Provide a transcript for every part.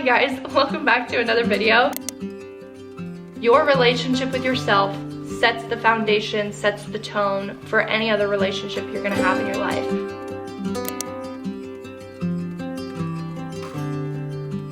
Hi guys, welcome back to another video. Your relationship with yourself sets the foundation, sets the tone for any other relationship you're gonna have in your life.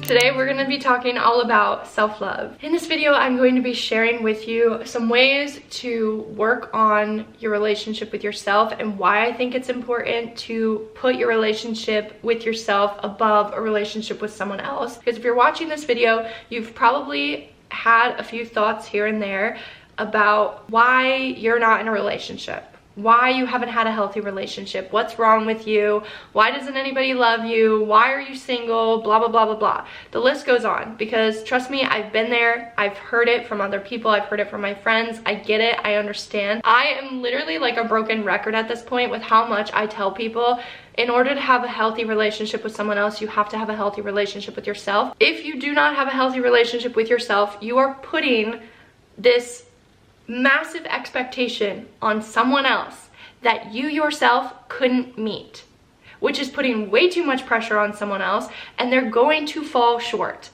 Today we're going to be talking all about self-love. In this video, I'm going to be sharing with you some ways to work on your relationship with yourself and why I think it's important to put your relationship with yourself above a relationship with someone else. Because if you're watching this video, you've probably had a few thoughts here and there about why you're not in a relationship. Why you haven't had a healthy relationship, what's wrong with you, why doesn't anybody love you, why are you single, blah, blah, blah, blah, blah. The list goes on because trust me, I've been there, I've heard it from other people, I've heard it from my friends, I get it, I understand. I am literally like a broken record at this point with how much I tell people in order to have a healthy relationship with someone else, you have to have a healthy relationship with yourself. If you do not have a healthy relationship with yourself, you are putting this massive expectation on someone else that you yourself couldn't meet, which is putting way too much pressure on someone else, and they're going to fall short.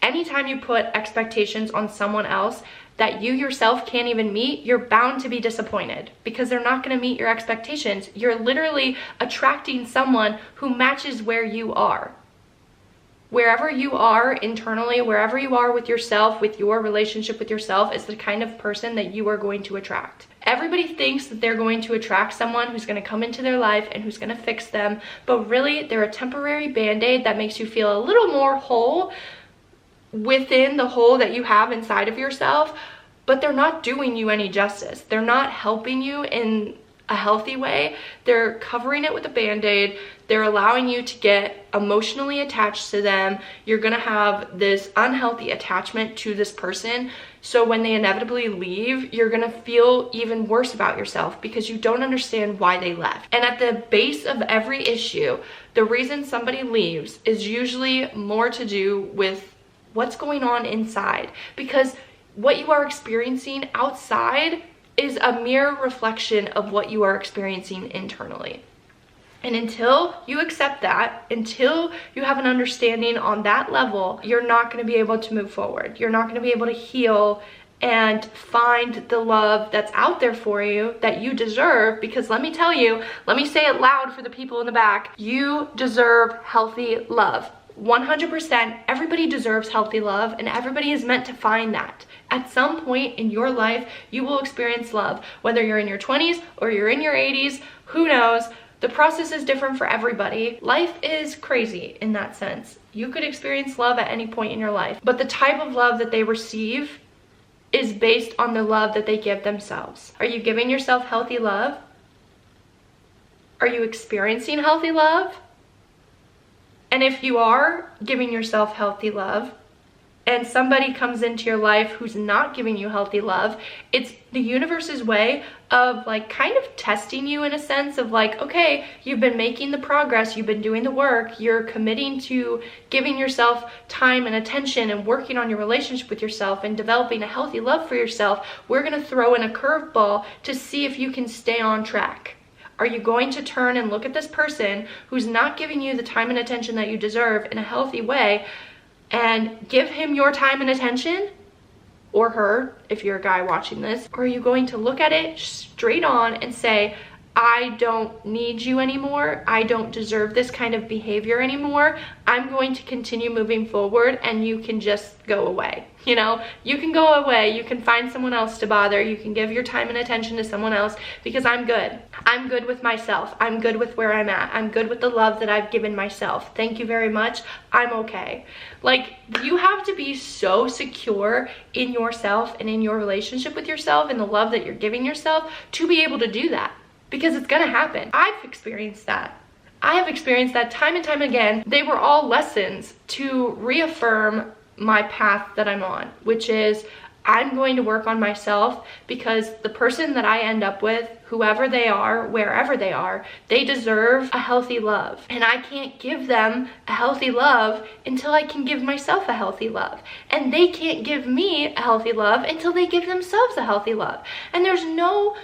Anytime you put expectations on someone else that you yourself can't even meet, you're bound to be disappointed because they're not going to meet your expectations. You're literally attracting someone who matches where you are. Wherever you are internally, wherever you are with yourself, with your relationship with yourself, is the kind of person that you are going to attract. Everybody thinks that they're going to attract someone who's going to come into their life and who's going to fix them, but really they're a temporary band-aid that makes you feel a little more whole within the hole that you have inside of yourself, but they're not doing you any justice. They're not helping you in a healthy way. They're covering it with a band-aid. They're allowing you to get emotionally attached to them. You're gonna have this unhealthy attachment to this person. So when they inevitably leave, you're gonna feel even worse about yourself because you don't understand why they left. And at the base of every issue, the reason somebody leaves is usually more to do with what's going on inside, because what you are experiencing outside is a mere reflection of what you are experiencing internally. And until you accept that, until you have an understanding on that level, you're not going to be able to move forward. You're not going to be able to heal and find the love that's out there for you that you deserve, because let me tell you, let me say it loud for the people in the back, you deserve healthy love. 100%, everybody deserves healthy love, and everybody is meant to find that. At some point in your life, you will experience love, whether you're in your 20s or you're in your 80s, who knows? The process is different for everybody. Life is crazy in that sense. You could experience love at any point in your life, but the type of love that they receive is based on the love that they give themselves. Are you giving yourself healthy love? Are you experiencing healthy love? And if you are giving yourself healthy love, and somebody comes into your life who's not giving you healthy love, it's the universe's way of like kind of testing you in a sense of like, okay, you've been making the progress, you've been doing the work, you're committing to giving yourself time and attention and working on your relationship with yourself and developing a healthy love for yourself. We're gonna throw in a curveball to see if you can stay on track. Are you going to turn and look at this person who's not giving you the time and attention that you deserve in a healthy way and give him your time and attention, or her, if you're a guy watching this? Or are you going to look at it straight on and say, I don't need you anymore, I don't deserve this kind of behavior anymore, I'm going to continue moving forward and you can just go away. You know, you can go away, you can find someone else to bother, you can give your time and attention to someone else, because I'm good. I'm good with myself, I'm good with where I'm at, I'm good with the love that I've given myself. Thank you very much, I'm okay. Like, you have to be so secure in yourself and in your relationship with yourself and the love that you're giving yourself to be able to do that. Because it's gonna happen. I've experienced that. I have experienced that time and time again. They were all lessons to reaffirm my path that I'm on, which is I'm going to work on myself, because the person that I end up with, whoever they are, wherever they are, they deserve a healthy love. And I can't give them a healthy love until I can give myself a healthy love. And they can't give me a healthy love until they give themselves a healthy love. And there's no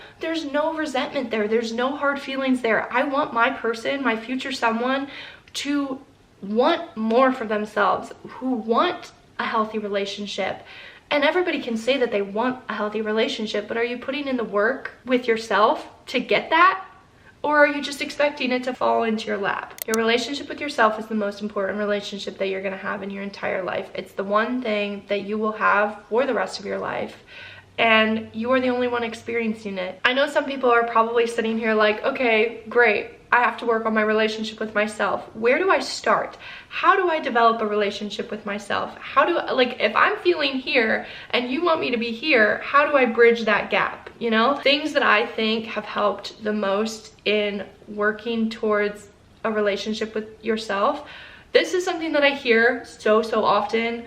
resentment there. There's no hard feelings there. I want my person, my future someone, to want more for themselves, who want a healthy relationship. And everybody can say that they want a healthy relationship, but are you putting in the work with yourself to get that? Or are you just expecting it to fall into your lap? Your relationship with yourself is the most important relationship that you're gonna have in your entire life. It's the one thing that you will have for the rest of your life. And you are the only one experiencing it. I know some people are probably sitting here like, okay, great, I have to work on my relationship with myself. Where do I start? How do I develop a relationship with myself? How do, like, if I'm feeling here and you want me to be here, how do I bridge that gap, you know? Things that I think have helped the most in working towards a relationship with yourself. This is something that I hear so often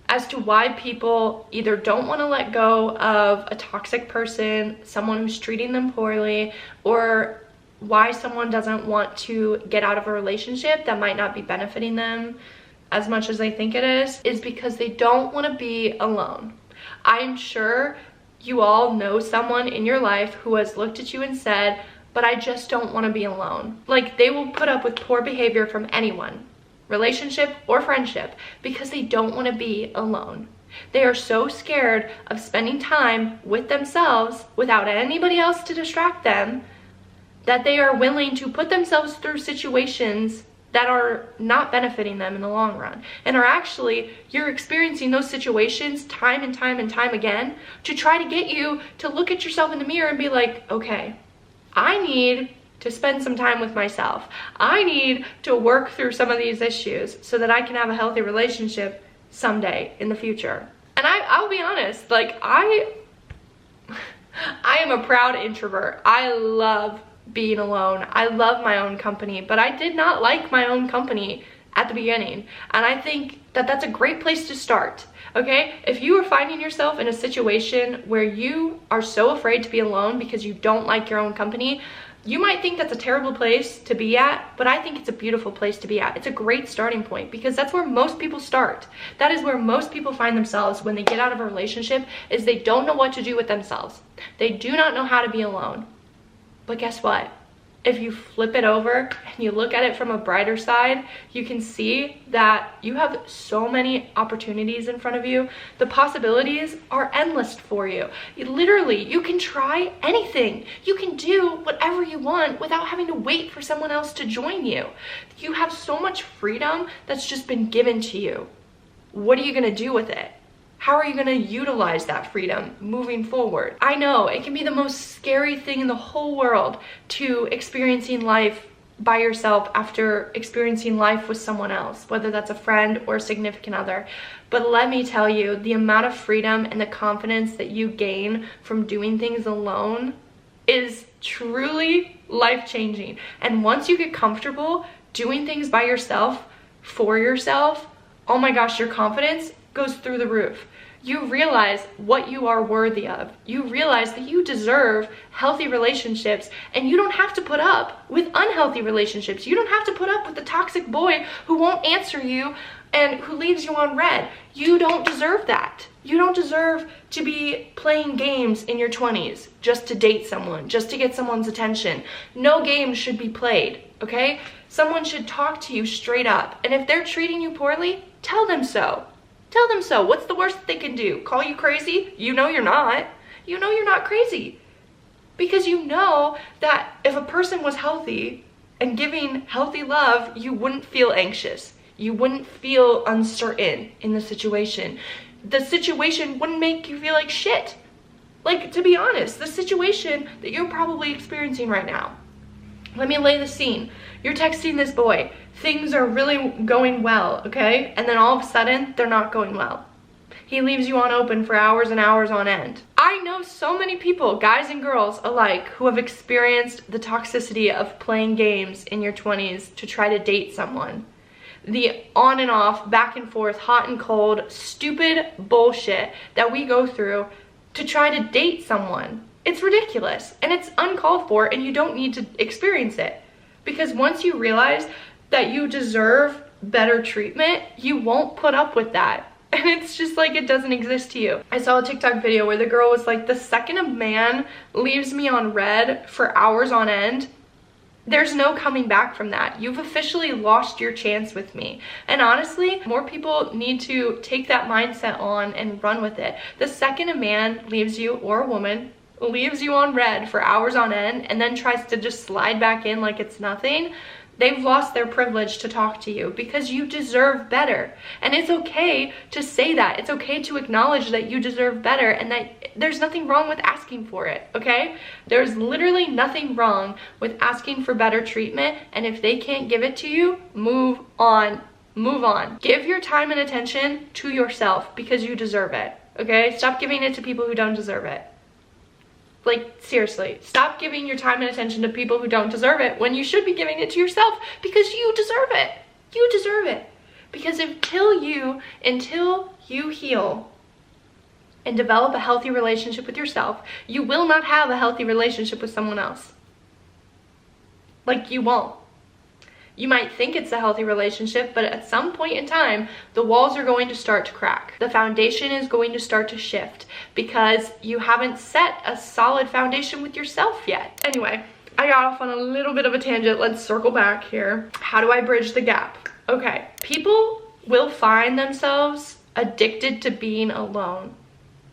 as to why people either don't want to let go of a toxic person, someone who's treating them poorly, or why someone doesn't want to get out of a relationship that might not be benefiting them as much as they think it is because they don't want to be alone. I'm sure you all know someone in your life who has looked at you and said, but I just don't want to be alone. Like, they will put up with poor behavior from anyone, relationship or friendship, because they don't want to be alone. They are so scared of spending time with themselves without anybody else to distract them that they are willing to put themselves through situations that are not benefiting them in the long run, and are actually, you're experiencing those situations time and time again to try to get you to look at yourself in the mirror and be like, okay, I need to spend some time with myself. I need to work through some of these issues so that I can have a healthy relationship someday in the future. And I'll be honest, like, I am a proud introvert. I love being alone. I love my own company, but I did not like my own company at the beginning. And I think that that's a great place to start. Okay, if you are finding yourself in a situation where you are so afraid to be alone because you don't like your own company, you might think that's a terrible place to be at, but I think it's a beautiful place to be at. It's a great starting point because that's where most people start. That is where most people find themselves when they get out of a relationship, is they don't know what to do with themselves. They do not know how to be alone. But guess what? If you flip it over and you look at it from a brighter side, you can see that you have so many opportunities in front of you. The possibilities are endless for you. Literally, you can try anything. You can do whatever you want without having to wait for someone else to join you. You have so much freedom that's just been given to you. What are you gonna do with it? How are you going to utilize that freedom moving forward? I know it can be the most scary thing in the whole world to experiencing life by yourself after experiencing life with someone else, whether that's a friend or a significant other. But let me tell you, the amount of freedom and the confidence that you gain from doing things alone is truly life-changing. And once you get comfortable doing things by yourself, for yourself, oh my gosh, your confidence goes through the roof. You realize what you are worthy of. You realize that you deserve healthy relationships, and you don't have to put up with unhealthy relationships. You don't have to put up with the toxic boy who won't answer you and who leaves you on red. You don't deserve that. You don't deserve to be playing games in your 20s just to date someone, just to get someone's attention. No games should be played, okay? Someone should talk to you straight up, and if they're treating you poorly, tell them so. Tell them so. What's the worst that they can do? Call you crazy? You know you're not. You know you're not crazy. Because you know that if a person was healthy and giving healthy love, you wouldn't feel anxious. You wouldn't feel uncertain in the situation. The situation wouldn't make you feel like shit. Like, to be honest, the situation that you're probably experiencing right now. Let me lay the scene. You're texting this boy. Things are really going well, okay? And then all of a sudden, they're not going well. He leaves you on open for hours and hours on end. I know so many people, guys and girls alike, who have experienced the toxicity of playing games in your 20s to try to date someone. The on and off, back and forth, hot and cold, stupid bullshit that we go through to try to date someone. It's ridiculous and it's uncalled for, and you don't need to experience it. Because once you realize that you deserve better treatment, you won't put up with that. And it's just like it doesn't exist to you. I saw a TikTok video where the girl was like, the second a man leaves me on red for hours on end, There's no coming back from that. You've officially lost your chance with me. And honestly, more people need to take that mindset on and run with it. The second a man leaves you, or a woman leaves you on red for hours on end and then tries to just slide back in like it's nothing, they've lost their privilege to talk to you, because you deserve better. And it's okay to say that. It's okay to acknowledge that you deserve better and that there's nothing wrong with asking for it, okay? There's literally nothing wrong with asking for better treatment, and if they can't give it to you, move on. Move on. Give your time and attention to yourself, because you deserve it, okay? Stop giving it to people who don't deserve it. Like, seriously, stop giving your time and attention to people who don't deserve it when you should be giving it to yourself, because you deserve it. You deserve it. Because until you heal and develop a healthy relationship with yourself, you will not have a healthy relationship with someone else. Like, you won't. You might think it's a healthy relationship, but at some point in time, the walls are going to start to crack. The foundation is going to start to shift, because you haven't set a solid foundation with yourself yet. Anyway, I got off on a little bit of a tangent. Let's circle back here. How do I bridge the gap? Okay, people will find themselves addicted to being alone.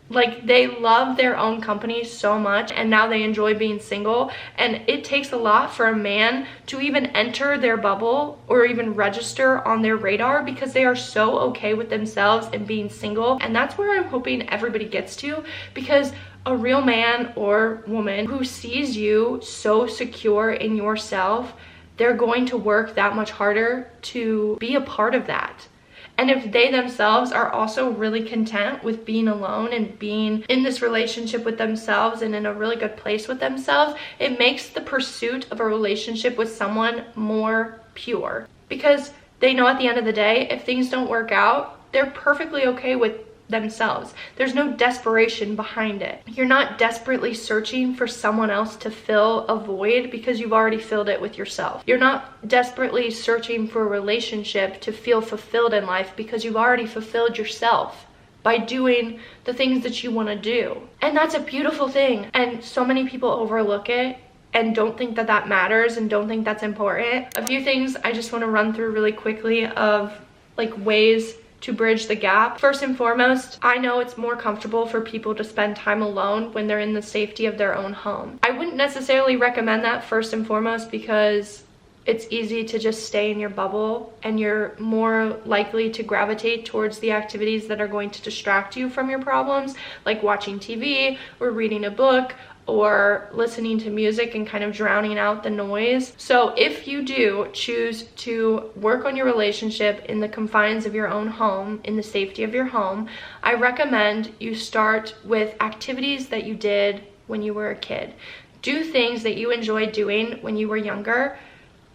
Like, they love their own company so much, and now they enjoy being single, and it takes a lot for a man to even enter their bubble or even register on their radar, because they are so okay with themselves and being single. And that's where I'm hoping everybody gets to, because a real man or woman who sees you so secure in yourself, they're going to work that much harder to be a part of that. And if they themselves are also really content with being alone and being in this relationship with themselves and in a really good place with themselves, it makes the pursuit of a relationship with someone more pure. Because they know at the end of the day, if things don't work out, they're perfectly okay with themselves. There's no desperation behind it. You're not desperately searching for someone else to fill a void, because you've already filled it with yourself. You're not desperately searching for a relationship to feel fulfilled in life, because you've already fulfilled yourself by doing the things that you want to do. And that's a beautiful thing. And so many people overlook it and don't think that that matters and don't think that's important. A few things I just want to run through really quickly of like ways to bridge the gap. First and foremost, I know it's more comfortable for people to spend time alone when they're in the safety of their own home. I wouldn't necessarily recommend that first and foremost, because it's easy to just stay in your bubble, and you're more likely to gravitate towards the activities that are going to distract you from your problems, like watching TV or reading a book or listening to music and kind of drowning out the noise. So if you do choose to work on your relationship in the confines of your own home, in the safety of your home, I recommend you start with activities that you did when you were a kid. Do things that you enjoyed doing when you were younger,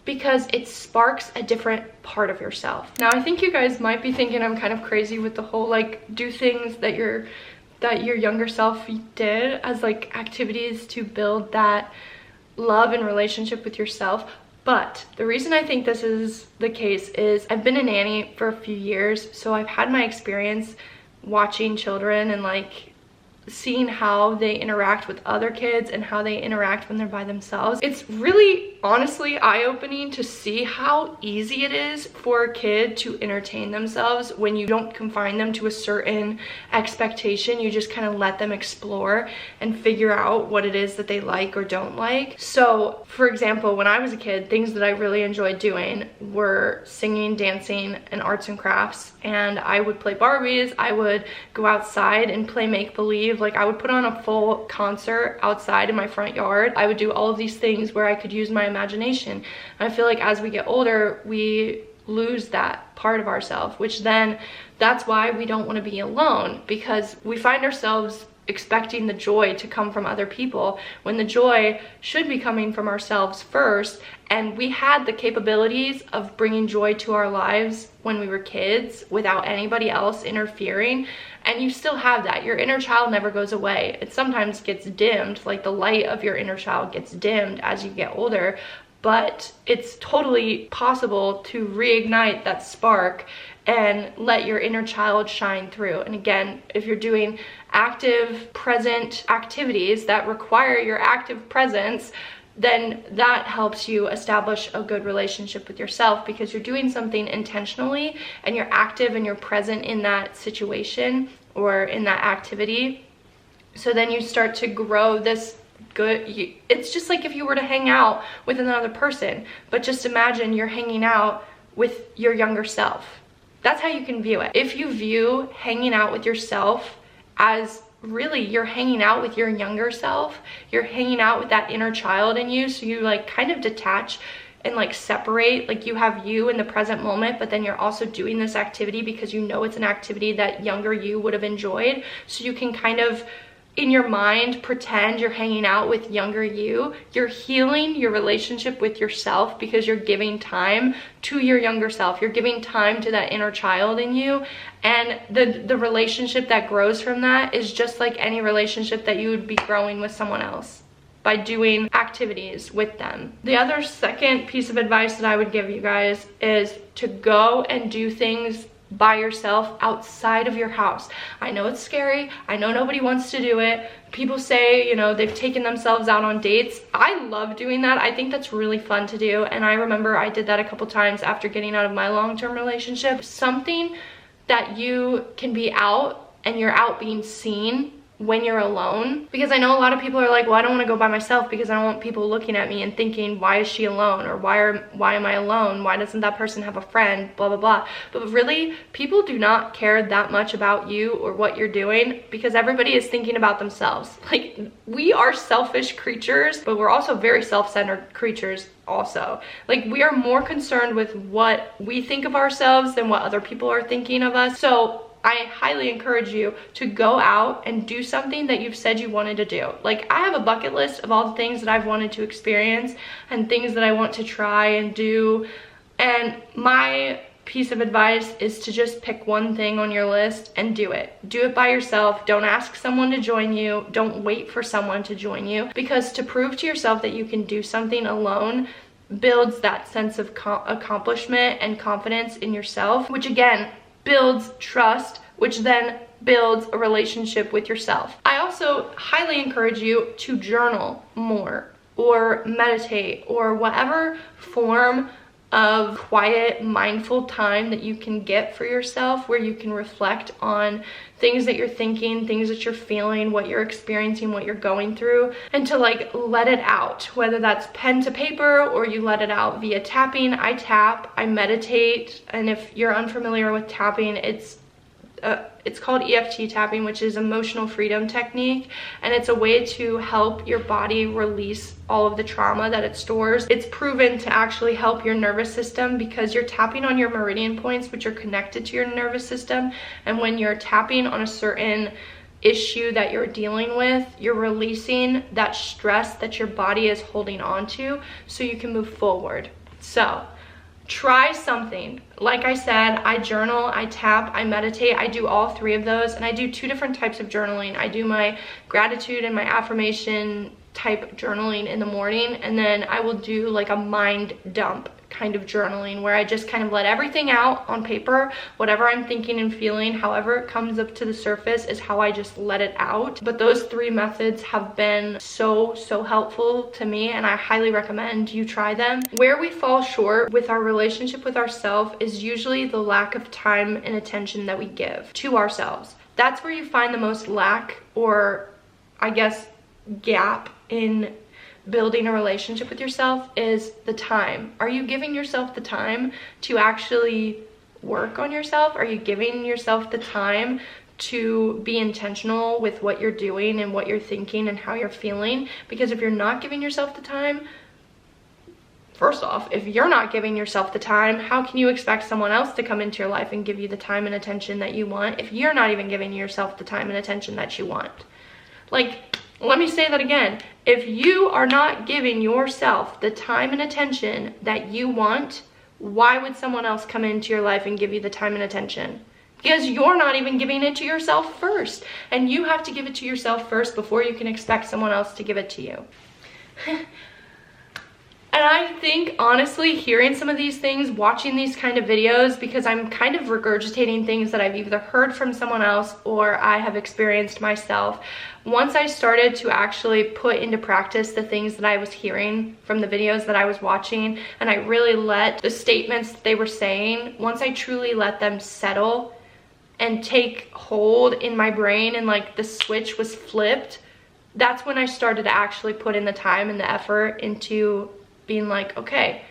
because it sparks a different part of yourself. Now, I think you guys might be thinking I'm kind of crazy with the whole like do things that your younger self did as like activities to build that love and relationship with yourself. But the reason I think this is the case is I've been a nanny for a few years, so I've had my experience watching children and like seeing how they interact with other kids and how they interact when they're by themselves. It's really honestly eye-opening to see how easy it is for a kid to entertain themselves when you don't confine them to a certain expectation. You just kind of let them explore and figure out what it is that they like or don't like. So for example, when I was a kid, things that I really enjoyed doing were singing, dancing, and arts and crafts. And I would play Barbies, I would go outside and play make-believe. Like, I would put on a full concert outside in my front yard. I would do all of these things where I could use my imagination. And I feel like as we get older, we lose that part of ourselves, which then that's why we don't want to be alone, because we find ourselves expecting the joy to come from other people when the joy should be coming from ourselves first. And we had the capabilities of bringing joy to our lives when we were kids without anybody else interfering, and you still have that. Your inner child never goes away. It sometimes gets dimmed, like the light of your inner child gets dimmed as you get older, but it's totally possible to reignite that spark and let your inner child shine through. And again, if you're doing active, present activities that require your active presence, then that helps you establish a good relationship with yourself, because you're doing something intentionally and you're active and you're present in that situation or in that activity. So then you start to grow this good, it's just like if you were to hang out with another person, but just imagine you're hanging out with your younger self. That's how you can view it. If you view hanging out with yourself as really you're hanging out with your younger self, you're hanging out with that inner child in you, so you like kind of detach and like separate, like you have you in the present moment, but then you're also doing this activity because you know it's an activity that younger you would have enjoyed, so you can kind of in your mind pretend you're hanging out with younger you. You're healing your relationship with yourself because you're giving time to your younger self. You're giving time to that inner child in you, and the relationship that grows from that is just like any relationship that you would be growing with someone else by doing activities with them. The other second piece of advice that I would give you guys is to go and do things by yourself outside of your house. I know it's scary. I know nobody wants to do it. People say, you know, they've taken themselves out on dates. I love doing that. I think that's really fun to do. And I remember I did that a couple times after getting out of my long-term relationship. Something that you can be out and you're out being seen when you're alone, because I know a lot of people are like, well, I don't want to go by myself because I don't want people looking at me and thinking, why is she alone, or why am I alone, why doesn't that person have a friend, blah blah blah. But really, people do not care that much about you or what you're doing, because everybody is thinking about themselves. Like, we are selfish creatures, but we're also very self-centered creatures also. Like, we are more concerned with what we think of ourselves than what other people are thinking of us. So I highly encourage you to go out and do something that you've said you wanted to do. Like, I have a bucket list of all the things that I've wanted to experience and things that I want to try and do. And my piece of advice is to just pick one thing on your list and do it. Do it by yourself. Don't ask someone to join you. Don't wait for someone to join you, because to prove to yourself that you can do something alone builds that sense of accomplishment and confidence in yourself, which again builds trust, which then builds a relationship with yourself. I also highly encourage you to journal more, or meditate, or whatever form of quiet, mindful time that you can get for yourself, where you can reflect on things that you're thinking, things that you're feeling, what you're experiencing, what you're going through, and to like let it out, whether that's pen to paper or you let it out via tapping. I tap, I meditate, and if you're unfamiliar with tapping, it's called EFT tapping, which is emotional freedom technique, and it's a way to help your body release all of the trauma that it stores. It's proven to actually help your nervous system, because you're tapping on your meridian points, which are connected to your nervous system, and when you're tapping on a certain issue that you're dealing with, you're releasing that stress that your body is holding on to, so you can move forward. So try something. Like I said, I journal, I tap, I meditate. I do all three of those, and I do two different types of journaling. I do my gratitude and my affirmation type journaling in the morning, and then I will do like a mind dump kind of journaling, where I just kind of let everything out on paper. Whatever I'm thinking and feeling, however it comes up to the surface, is how I just let it out. But those three methods have been so helpful to me, and I highly recommend you try them. Where we fall short with our relationship with ourselves is usually the lack of time and attention that we give to ourselves. That's where you find the most lack, or I guess gap, in building a relationship with yourself, is the time. Are you giving yourself the time to actually work on yourself? Are you giving yourself the time to be intentional with what you're doing and what you're thinking and how you're feeling? Because if you're not giving yourself the time, first off, if you're not giving yourself the time, how can you expect someone else to come into your life and give you the time and attention that you want if you're not even giving yourself the time and attention that you want? Like, let me say that again. If you are not giving yourself the time and attention that you want, why would someone else come into your life and give you the time and attention? Because you're not even giving it to yourself first. And you have to give it to yourself first before you can expect someone else to give it to you. And I think, honestly, hearing some of these things, watching these kind of videos, because I'm kind of regurgitating things that I've either heard from someone else or I have experienced myself. Once I started to actually put into practice the things that I was hearing from the videos that I was watching, and I really let the statements that they were saying, once I truly let them settle and take hold in my brain, and like the switch was flipped, that's when I started to actually put in the time and the effort into being like, okay,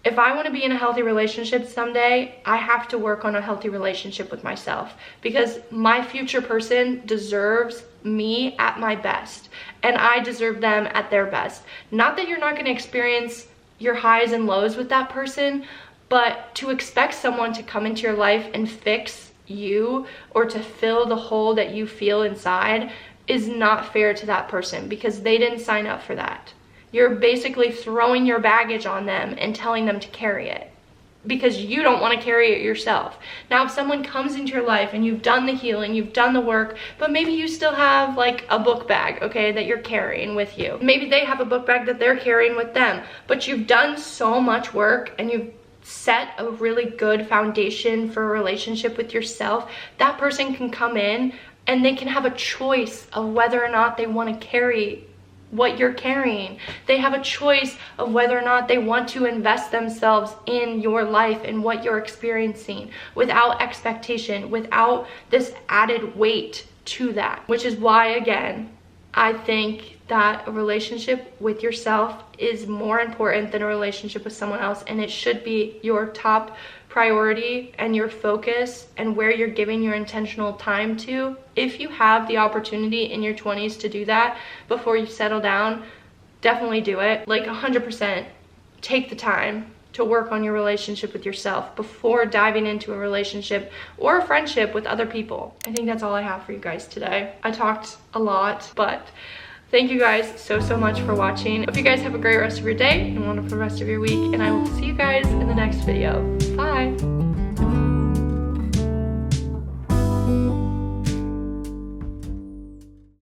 if I want to be in a healthy relationship someday, I have to work on a healthy relationship with myself, because my future person deserves me at my best, and I deserve them at their best. Not that you're not going to experience your highs and lows with that person, but to expect someone to come into your life and fix you or to fill the hole that you feel inside is not fair to that person, because they didn't sign up for that. You're basically throwing your baggage on them and telling them to carry it because you don't want to carry it yourself. Now, if someone comes into your life and you've done the healing, you've done the work, but maybe you still have like a book bag, okay, that you're carrying with you. Maybe they have a book bag that they're carrying with them, but you've done so much work and you've set a really good foundation for a relationship with yourself. That person can come in and they can have a choice of whether or not they want to carry what you're carrying. They have a choice of whether or not they want to invest themselves in your life and what you're experiencing without expectation, without this added weight to that. Which is why, again, I think that a relationship with yourself is more important than a relationship with someone else, and it should be your top priority and your focus and where you're giving your intentional time to. If you have the opportunity in your 20s to do that before you settle down, definitely do it. Like 100% take the time to work on your relationship with yourself before diving into a relationship or a friendship with other people. I think that's all I have for you guys today. I talked a lot, but thank you guys so much for watching. Hope you guys have a great rest of your day and a wonderful rest of your week, and I will see you guys in the next video. Bye.